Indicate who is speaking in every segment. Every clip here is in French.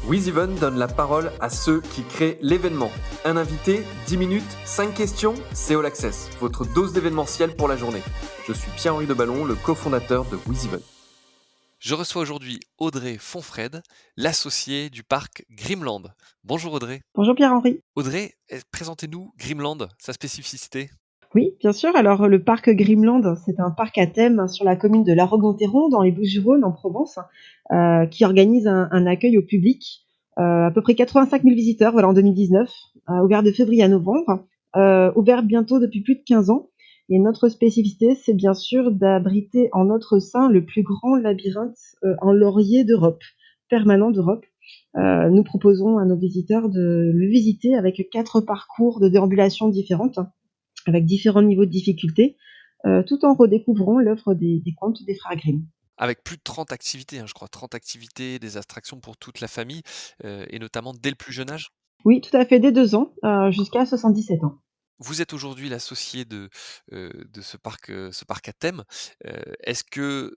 Speaker 1: WizEven donne la parole à ceux qui créent l'événement. Un invité, 10 minutes, 5 questions, c'est All Access, votre dose d'événementiel pour la journée. Je suis Pierre-Henri Deballon, le cofondateur de WizEven.
Speaker 2: Je reçois aujourd'hui Audrey Fonfred, l'associée du parc Grimland. Bonjour Audrey.
Speaker 3: Bonjour Pierre-Henri.
Speaker 2: Audrey, présentez-nous Grimland, sa spécificité.
Speaker 3: Oui, bien sûr. Alors, le parc Grimland, c'est un parc à thème sur la commune de La Roque-Montéron, dans les Bouches-du-Rhône, en Provence, qui organise un accueil au public. À peu près 85 000 visiteurs, voilà, en 2019, ouvert de février à novembre, ouvert bientôt depuis plus de 15 ans. Et notre spécificité, c'est bien sûr d'abriter en notre sein le plus grand labyrinthe en laurier d'Europe, permanent d'Europe. Nous proposons à nos visiteurs de le visiter avec 4 parcours de déambulation différentes, avec différents niveaux de difficulté, tout en redécouvrant l'œuvre des contes des frères Grimm.
Speaker 2: Avec plus de 30 activités, je crois, 30 activités, des attractions pour toute la famille, et notamment dès le plus jeune âge.
Speaker 3: Oui, tout à fait, dès 2 ans, jusqu'à 77 ans.
Speaker 2: Vous êtes aujourd'hui l'associé de ce parc à thème. Est-ce que,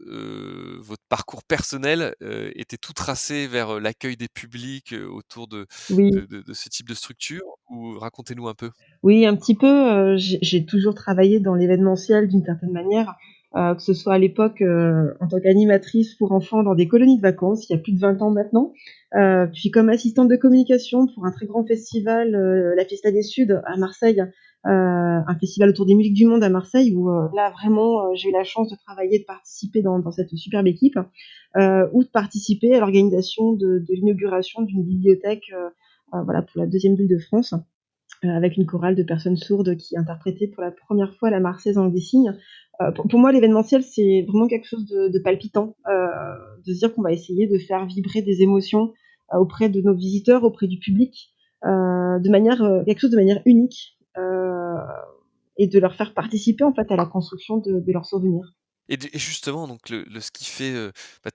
Speaker 2: votre parcours personnel, était tout tracé vers, l'accueil des publics, autour de
Speaker 3: Oui,
Speaker 2: de ce type de structure? Ou racontez-nous un peu.
Speaker 3: oui, un petit peu, j'ai toujours travaillé dans l'événementiel d'une certaine manière, que ce soit à l'époque, en tant qu'animatrice pour enfants dans des colonies de vacances, il y a plus de 20 ans maintenant, puis comme assistante de communication pour un très grand festival, la Fiesta des Suds à Marseille, un festival autour des musiques du monde à Marseille où, là vraiment, j'ai eu la chance de travailler, de participer dans cette superbe équipe, ou de participer à l'organisation de l'inauguration d'une bibliothèque, voilà, pour la deuxième ville de France, avec une chorale de personnes sourdes qui interprétait pour la première fois la Marseillaise en langue des signes. Pour moi, l'événementiel, c'est vraiment quelque chose de palpitant, de se dire qu'on va essayer de faire vibrer des émotions, auprès de nos visiteurs, auprès du public, de manière, quelque chose de manière unique, et de leur faire participer, en fait, à la construction de leurs souvenirs.
Speaker 2: Et justement, donc ce qui fait,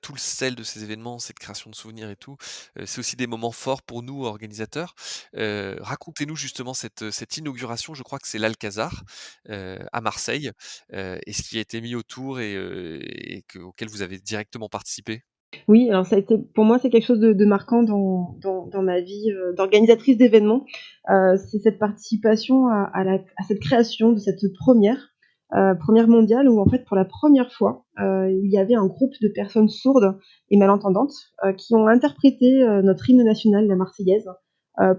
Speaker 2: tout le sel de ces événements, cette création de souvenirs et tout, c'est aussi des moments forts pour nous, organisateurs. Racontez-nous justement cette inauguration, je crois que c'est l'Alcazar, à Marseille, et ce qui a été mis autour et auquel vous avez directement participé?
Speaker 3: Oui, alors ça a été pour moi, c'est quelque chose de marquant dans ma vie, d'organisatrice d'événements. C'est cette participation à cette création de cette première mondiale où en fait, pour la première fois, il y avait un groupe de personnes sourdes et malentendantes, qui ont interprété, notre hymne national, la Marseillaise,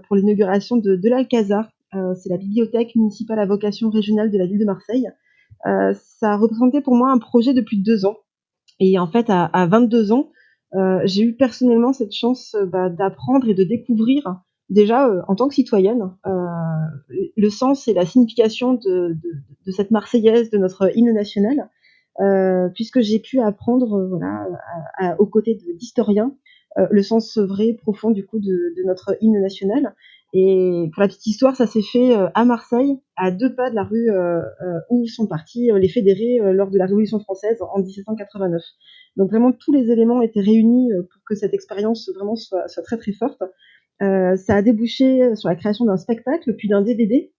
Speaker 3: pour l'inauguration de l'Alcazar. C'est la bibliothèque municipale à vocation régionale de la ville de Marseille. Ça a représenté pour moi un projet de plus de 2 ans. Et en fait, à 22 ans, j'ai eu personnellement cette chance, d'apprendre et de découvrir déjà, en tant que citoyenne, le sens et la signification de cette Marseillaise, de notre hymne national, puisque j'ai pu apprendre, voilà, aux côtés d'historiens, le sens vrai, profond du coup de notre hymne national. Et pour la petite histoire, ça s'est fait, à Marseille, à 2 pas de la rue, où sont partis, les fédérés, lors de la Révolution française en 1789. Donc vraiment tous les éléments étaient réunis, pour que cette expérience vraiment soit très, très forte. Ça a débouché sur la création d'un spectacle, puis d'un DVD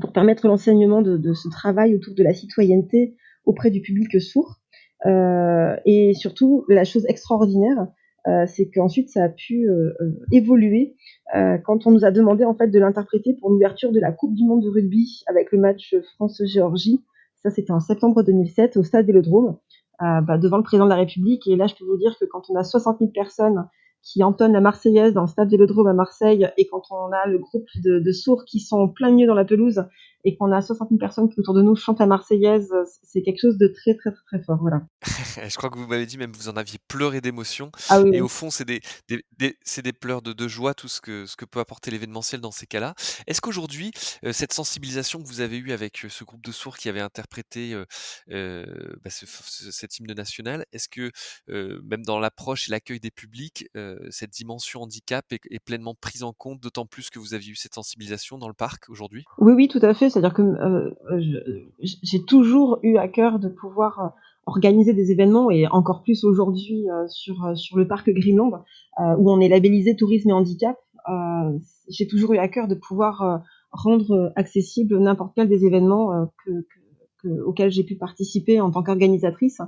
Speaker 3: pour permettre l'enseignement de ce travail autour de la citoyenneté auprès du public sourd. Et surtout, la chose extraordinaire, c'est qu'ensuite ça a pu évoluer quand on nous a demandé en fait de l'interpréter pour l'ouverture de la Coupe du monde de rugby avec le match France-Géorgie. Ça, c'était en septembre 2007 au stade Vélodrome, devant le président de la République. Et là, je peux vous dire que quand on a 60 000 personnes qui entonnent la Marseillaise dans le stade Vélodrome à Marseille, et quand on a le groupe de sourds qui sont en plein milieu dans la pelouse, et qu'on a 60 000 personnes qui autour de nous chantent la Marseillaise, c'est quelque chose de très, très, très, très fort, voilà.
Speaker 2: Je crois que vous m'avez dit même vous en aviez pleuré d'émotion
Speaker 3: Ah oui,
Speaker 2: et
Speaker 3: oui.
Speaker 2: au fond, c'est des pleurs de joie, tout ce que peut apporter l'événementiel dans ces cas-là. Est-ce qu'aujourd'hui, cette sensibilisation que vous avez eue avec, ce groupe de sourds qui avait interprété, cet hymne national, est-ce que, même dans l'approche et l'accueil des publics, cette dimension handicap est pleinement prise en compte, d'autant plus que vous aviez eu cette sensibilisation dans le parc aujourd'hui?
Speaker 3: Oui, oui, tout à fait. C'est-à-dire que, j'ai toujours eu à cœur de pouvoir, organiser des événements, et encore plus aujourd'hui, sur le parc Greenland, où on est labellisé tourisme et handicap. J'ai toujours eu à cœur de pouvoir, rendre, accessible n'importe quel des événements, auxquels j'ai pu participer en tant qu'organisatrice.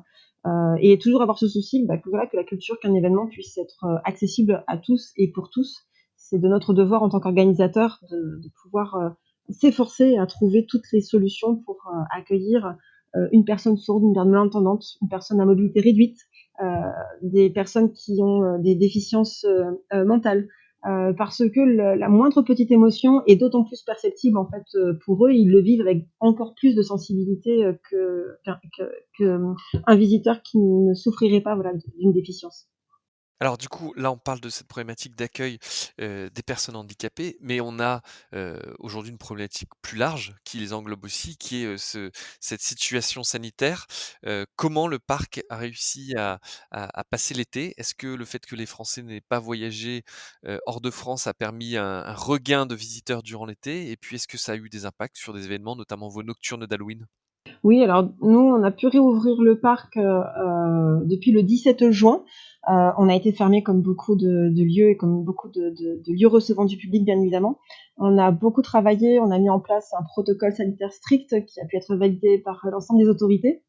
Speaker 3: Et toujours avoir ce souci, que voilà, que la culture, qu'un événement puisse être accessible à tous et pour tous. C'est de notre devoir en tant qu'organisateur de pouvoir s'efforcer à trouver toutes les solutions pour accueillir une personne sourde, une personne malentendante, une personne à mobilité réduite, des personnes qui ont des déficiences mentales. Parce que la moindre petite émotion est d'autant plus perceptible en fait pour eux, ils le vivent avec encore plus de sensibilité qu'un visiteur qui ne souffrirait pas voilà, d'une déficience.
Speaker 2: Alors du coup, là, on parle de cette problématique d'accueil, des personnes handicapées, mais on a, aujourd'hui une problématique plus large qui les englobe aussi, qui est, cette situation sanitaire. Comment le parc a réussi à passer l'été? Est-ce que le fait que les Français n'aient pas voyagé, hors de France a permis un regain de visiteurs durant l'été? Et puis est-ce que ça a eu des impacts sur des événements, notamment vos nocturnes d'Halloween?
Speaker 3: Oui, alors nous, on a pu réouvrir le parc depuis le 17 juin. On a été fermé comme beaucoup de lieux et comme beaucoup de lieux recevant du public, bien évidemment. On a beaucoup travaillé, on a mis en place un protocole sanitaire strict qui a pu être validé par l'ensemble des autorités.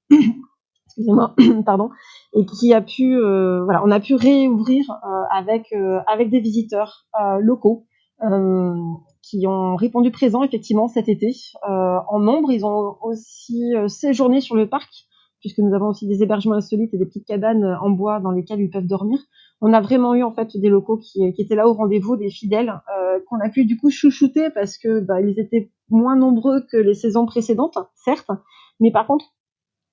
Speaker 3: Excusez-moi, pardon, et qui a pu, voilà, on a pu réouvrir avec des visiteurs locaux qui ont répondu présent effectivement cet été en nombre. Ils ont aussi séjourné sur le parc puisque nous avons aussi des hébergements insolites et des petites cabanes en bois dans lesquelles ils peuvent dormir. On a vraiment eu en fait des locaux qui étaient là au rendez-vous, des fidèles qu'on a pu du coup chouchouter parce que ils étaient moins nombreux que les saisons précédentes, certes, mais par contre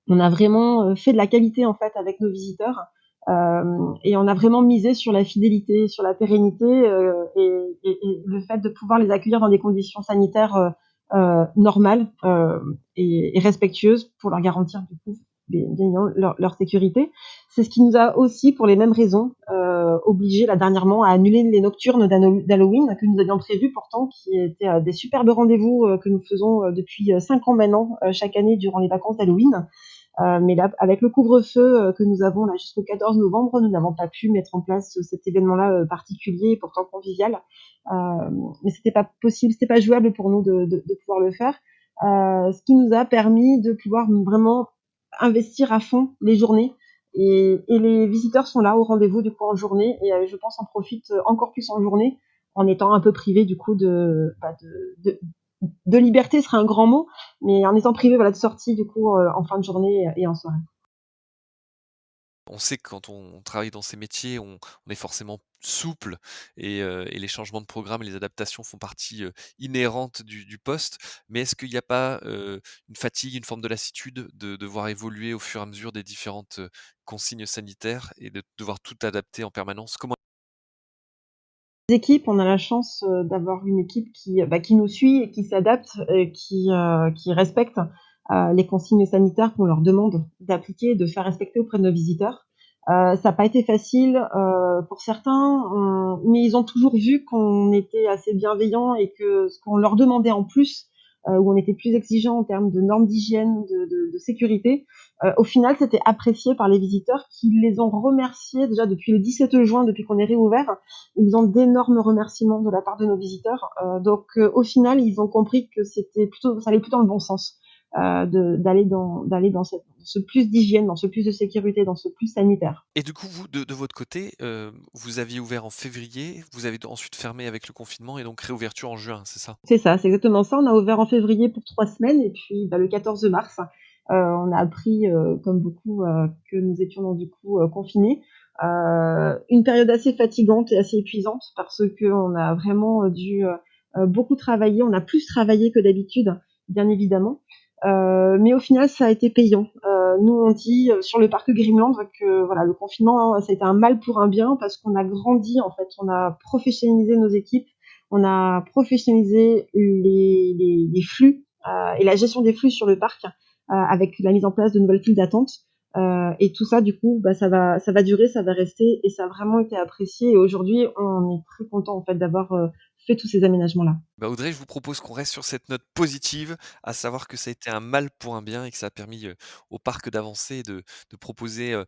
Speaker 3: on a vraiment fait de la qualité en fait avec nos visiteurs et on a vraiment misé sur la fidélité, sur la pérennité et le fait de pouvoir les accueillir dans des conditions sanitaires normales et respectueuses pour leur garantir du coup bien évidemment leur sécurité. C'est ce qui nous a aussi, pour les mêmes raisons, obligés là dernièrement à annuler les nocturnes d'Halloween que nous avions prévues pourtant, qui étaient des superbes rendez-vous que nous faisons depuis 5 ans maintenant, chaque année durant les vacances d'Halloween. Mais là, avec le couvre-feu que nous avons là jusqu'au 14 novembre, nous n'avons pas pu mettre en place cet événement-là particulier et pourtant convivial. Mais c'était pas possible, c'était pas jouable pour nous de pouvoir le faire. Ce qui nous a permis de pouvoir vraiment investir à fond les journées. Et les visiteurs sont là au rendez-vous du coup en journée et je pense en profitent encore plus en journée en étant un peu privés du coup de liberté serait un grand mot, mais en étant privé voilà, de sortie du coup en fin de journée et en soirée.
Speaker 2: On sait que quand on travaille dans ces métiers, on est forcément souple et les changements de programme et les adaptations font partie, inhérente du poste. Mais est-ce qu'il n'y a pas, une fatigue, une forme de lassitude de devoir évoluer au fur et à mesure des différentes, consignes sanitaires et de devoir tout adapter en permanence? Comment
Speaker 3: Équipes, on a la chance d'avoir une équipe qui nous suit et qui s'adapte et qui respecte les consignes sanitaires qu'on leur demande d'appliquer et de faire respecter auprès de nos visiteurs. Ça n'a pas été facile pour certains, mais ils ont toujours vu qu'on était assez bienveillants et que ce qu'on leur demandait en plus, où on était plus exigeant en termes de normes d'hygiène, de sécurité, au final, c'était apprécié par les visiteurs qui les ont remerciés déjà depuis le 17 juin, depuis qu'on est réouvert. Ils ont d'énormes remerciements de la part de nos visiteurs. Au final, ils ont compris que ça allait plutôt dans le bon sens, d'aller dans ce plus d'hygiène, dans ce plus de sécurité, dans ce plus sanitaire.
Speaker 2: et du coup, vous, de votre côté, vous aviez ouvert en février, vous avez ensuite fermé avec le confinement et donc réouverture en juin, c'est ça?
Speaker 3: C'est ça, c'est exactement ça. On a ouvert en février pour 3 semaines et puis le 14 mars, on a appris, comme beaucoup, que nous étions donc du coup confinés. Une période assez fatigante et assez épuisante parce qu'on a vraiment dû beaucoup travailler. On a plus travaillé que d'habitude, bien évidemment. Mais au final, ça a été payant. Nous, on dit sur le parc Grimland que voilà, le confinement, ça a été un mal pour un bien parce qu'on a grandi, en fait, on a professionnalisé nos équipes, on a professionnalisé les flux et la gestion des flux sur le parc avec la mise en place de nouvelles files d'attente. Et tout ça, du coup, ça va durer, ça va rester et ça a vraiment été apprécié. Et aujourd'hui, on est très content en fait d'avoir fait tous ces aménagements-là.
Speaker 2: Bah, Audrey, je vous propose qu'on reste sur cette note positive, à savoir que ça a été un mal pour un bien et que ça a permis, au parc d'avancer et de proposer,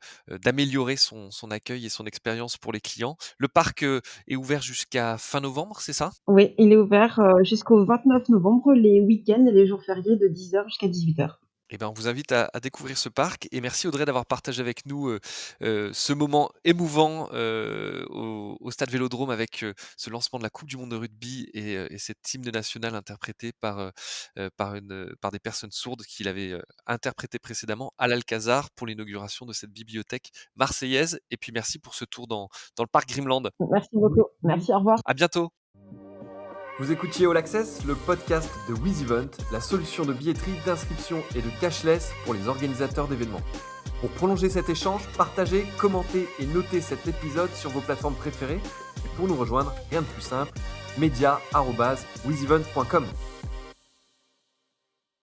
Speaker 2: d'améliorer son accueil et son expérience pour les clients. Le parc, est ouvert jusqu'à fin novembre, c'est ça?
Speaker 3: Oui, il est ouvert jusqu'au 29 novembre, les week-ends et les jours fériés de 10h jusqu'à 18h.
Speaker 2: Eh ben, on vous invite à découvrir ce parc et merci Audrey d'avoir partagé avec nous, ce moment émouvant, au stade Vélodrome avec, ce lancement de la coupe du monde de rugby et cet hymne national interprété par des personnes sourdes qui l'avaient, interprété précédemment à l'Alcazar pour l'inauguration de cette bibliothèque marseillaise et puis merci pour ce tour dans le parc Grimland.
Speaker 3: Merci beaucoup. Merci, au revoir.
Speaker 2: À bientôt.
Speaker 1: Vous écoutiez All Access, le podcast de WizEvent, la solution de billetterie, d'inscription et de cashless pour les organisateurs d'événements. Pour prolonger cet échange, partagez, commentez et notez cet épisode sur vos plateformes préférées. Et pour nous rejoindre, rien de plus simple, media@wizevent.com.